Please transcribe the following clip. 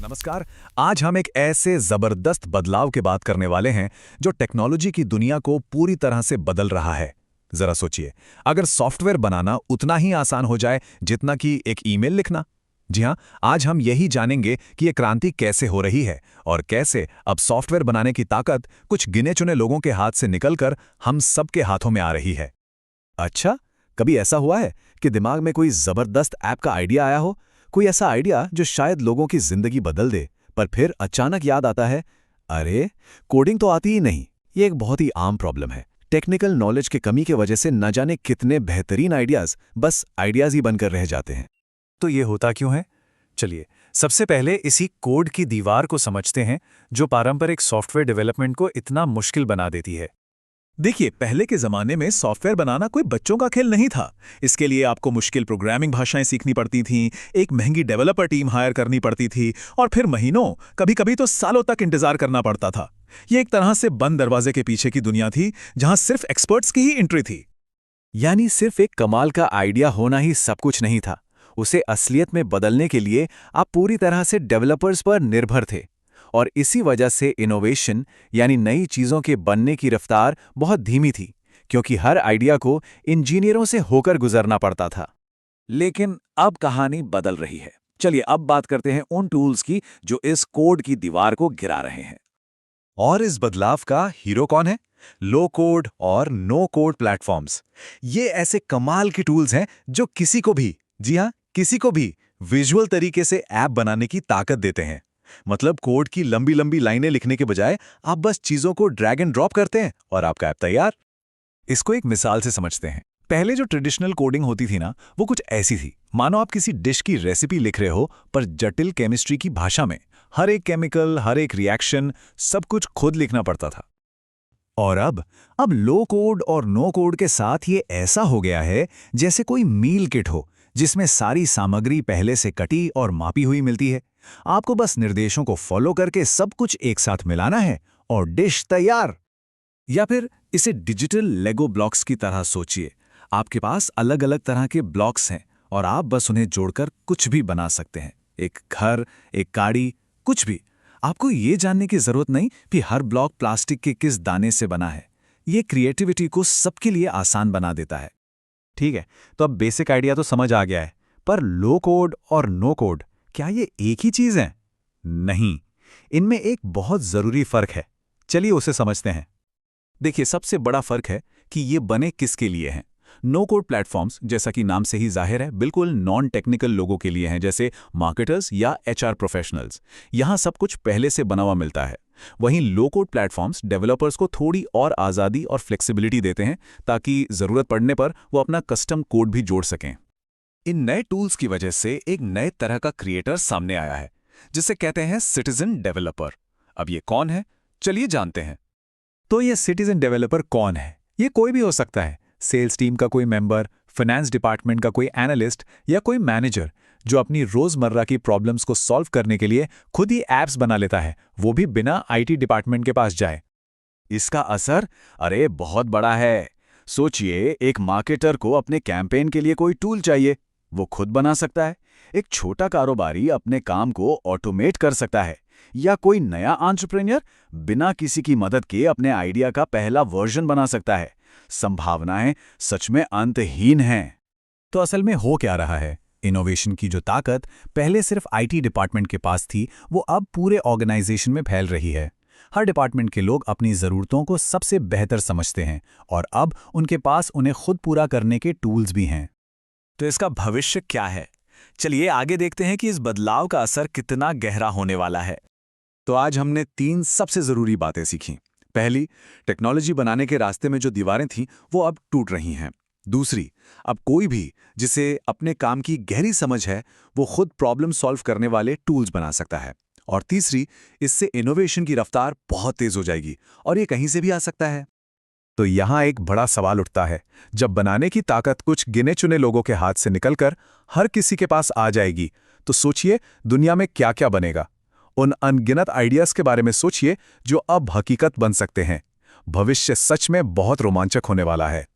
नमस्कार। आज हम एक ऐसे जबरदस्त बदलाव की बात करने वाले हैं जो टेक्नोलॉजी की दुनिया को पूरी तरह से बदल रहा है। जरा सोचिए, अगर सॉफ्टवेयर बनाना उतना ही आसान हो जाए जितना कि एक ईमेल लिखना। जी हां, आज हम यही जानेंगे कि ये क्रांति कैसे हो रही है और कैसे अब सॉफ्टवेयर बनाने की ताकत कुछ गिने चुने लोगों के हाथ से निकलकर हम सबके हाथों में आ रही है। अच्छा, कभी ऐसा हुआ है कि दिमाग में कोई जबरदस्त ऐप का आइडिया आया हो, कोई ऐसा आइडिया जो शायद लोगों की जिंदगी बदल दे, पर फिर अचानक याद आता है, अरे कोडिंग तो आती ही नहीं। ये एक बहुत ही आम प्रॉब्लम है। टेक्निकल नॉलेज की कमी की वजह से न जाने कितने बेहतरीन आइडियाज बस आइडियाज ही बनकर रह जाते हैं। तो ये होता क्यों है? चलिए, सबसे पहले इसी कोड की दीवार को समझते हैं जो पारंपरिक सॉफ्टवेयर डेवलपमेंट को इतना मुश्किल बना देती है। देखिए, पहले के जमाने में सॉफ्टवेयर बनाना कोई बच्चों का खेल नहीं था। इसके लिए आपको मुश्किल प्रोग्रामिंग भाषाएं सीखनी पड़ती थीं, एक महंगी डेवलपर टीम हायर करनी पड़ती थी और फिर महीनों, कभी-कभी तो सालों तक इंतजार करना पड़ता था। ये एक तरह से बंद दरवाजे के पीछे की दुनिया थी जहां सिर्फ एक्सपर्ट्स की ही एंट्री थी। यानी सिर्फ एक कमाल का आइडिया होना ही सब कुछ नहीं था। उसे असलियत में बदलने के लिए आप पूरी तरह से डेवलपर्स पर निर्भर थे। और इसी वजह से इनोवेशन यानी नई चीज़ों के बनने की रफ्तार बहुत धीमी थी, क्योंकि हर आइडिया को इंजीनियरों से होकर गुजरना पड़ता था। लेकिन अब कहानी बदल रही है। चलिए अब बात करते हैं उन टूल्स की जो इस कोड की दीवार को गिरा रहे हैं। और इस बदलाव का हीरो कौन है? लो कोड और नो कोड प्लेटफॉर्म्स। ये ऐसे कमाल के टूल्स हैं जो किसी को भी, जी हां, किसी को भी विजुअल तरीके से ऐप बनाने की ताकत देते हैं। मतलब कोड की लंबी लंबी लाइनें लिखने के बजाय आप बस चीजों को ड्रैग एंड ड्रॉप करते हैं और आपका ऐप तैयार। इसको एक मिसाल से समझते हैं। पहले जो ट्रेडिशनल कोडिंग होती थी ना, वो कुछ ऐसी थी। मानो आप किसी डिश की रेसिपी लिख रहे हो, पर जटिल केमिस्ट्री की भाषा में। हर एक केमिकल, हर एक रिएक्शन, सब कुछ खुद लिखना पड़ता था। और अब लो कोड और नो कोड के साथ ये ऐसा हो गया है जैसे कोई मील किट हो, जिसमें सारी सामग्री पहले से कटी और मापी हुई मिलती है। आपको बस निर्देशों को फॉलो करके सब कुछ एक साथ मिलाना है और डिश तैयार। या फिर इसे डिजिटल लेगो ब्लॉक्स की तरह सोचिए। आपके पास अलग अलग तरह के ब्लॉक्स हैं और आप बस उन्हें जोड़कर कुछ भी बना सकते हैं। एक घर, एक गाड़ी, कुछ भी। आपको ये जानने की जरूरत नहीं कि हर ब्लॉक प्लास्टिक के किस दाने से बना है। ये क्रिएटिविटी को सबके लिए आसान बना देता है। ठीक है, तो अब बेसिक आइडिया तो समझ आ गया है, पर लो कोड और नो कोड, क्या ये एक ही चीज है? नहीं, इनमें एक बहुत जरूरी फर्क है। चलिए उसे समझते हैं। देखिए, सबसे बड़ा फर्क है कि ये बने किसके लिए हैं। नो कोड प्लेटफॉर्म्स, जैसा कि नाम से ही जाहिर है, बिल्कुल नॉन टेक्निकल लोगों के लिए हैं, जैसे मार्केटर्स या एचआर प्रोफेशनल्स। यहाँ सब कुछ पहले से बना हुआ मिलता है। वहीं लो कोड प्लेटफॉर्म्स डेवलपर्स को थोड़ी और आज़ादी और फ्लेक्सिबिलिटी देते हैं, ताकि ज़रूरत पड़ने पर वो अपना कस्टम कोड भी जोड़ सकें। इन नए टूल्स की वजह से एक नए तरह का क्रिएटर सामने आया है, जिसे कहते हैं सिटीजन डेवलपर। अब ये कौन है, चलिए जानते हैं। तो ये सिटीजन डेवलपर कौन है? ये कोई भी हो सकता है। सेल्स टीम का कोई मेंबर, फाइनेंस डिपार्टमेंट का कोई एनालिस्ट या कोई मैनेजर जो अपनी रोजमर्रा की प्रॉब्लम्स को सॉल्व करने के लिए खुद ही ऐप्स बना लेता है, वो भी बिना आईटी डिपार्टमेंट के पास जाए। इसका असर अरे बहुत बड़ा है। सोचिए, एक मार्केटर को अपने कैंपेन के लिए कोई टूल चाहिए, वो खुद बना सकता है। एक छोटा कारोबारी अपने काम को ऑटोमेट कर सकता है, या कोई नया एंटरप्रेन्योर बिना किसी की मदद के अपने आइडिया का पहला वर्जन बना सकता है। संभावनाएं सच में अंतहीन हैं। तो असल में हो क्या रहा है? इनोवेशन की जो ताकत पहले सिर्फ आईटी डिपार्टमेंट के पास थी, वो अब पूरे ऑर्गेनाइजेशन में फैल रही है। हर डिपार्टमेंट के लोग अपनी ज़रूरतों को सबसे बेहतर समझते हैं और अब उनके पास उन्हें खुद पूरा करने के टूल्स भी हैं। तो इसका भविष्य क्या है? चलिए आगे देखते हैं कि इस बदलाव का असर कितना गहरा होने वाला है। तो आज हमने 3 सबसे ज़रूरी बातें सीखी। पहली, टेक्नोलॉजी बनाने के रास्ते में जो दीवारें थीं, वो अब टूट रही हैं। दूसरी, अब कोई भी जिसे अपने काम की गहरी समझ है, वो खुद प्रॉब्लम सॉल्व करने वाले टूल्स बना सकता है। और तीसरी, इससे इनोवेशन की रफ्तार बहुत तेज हो जाएगी और ये कहीं से भी आ सकता है। तो यहाँ एक बड़ा सवाल उठता है, जब बनाने की ताकत कुछ गिने चुने लोगों के हाथ से निकलकर हर किसी के पास आ जाएगी, तो सोचिए दुनिया में क्या क्या बनेगा। उन अनगिनत आइडियाज के बारे में सोचिए जो अब हकीकत बन सकते हैं। भविष्य सच में बहुत रोमांचक होने वाला है।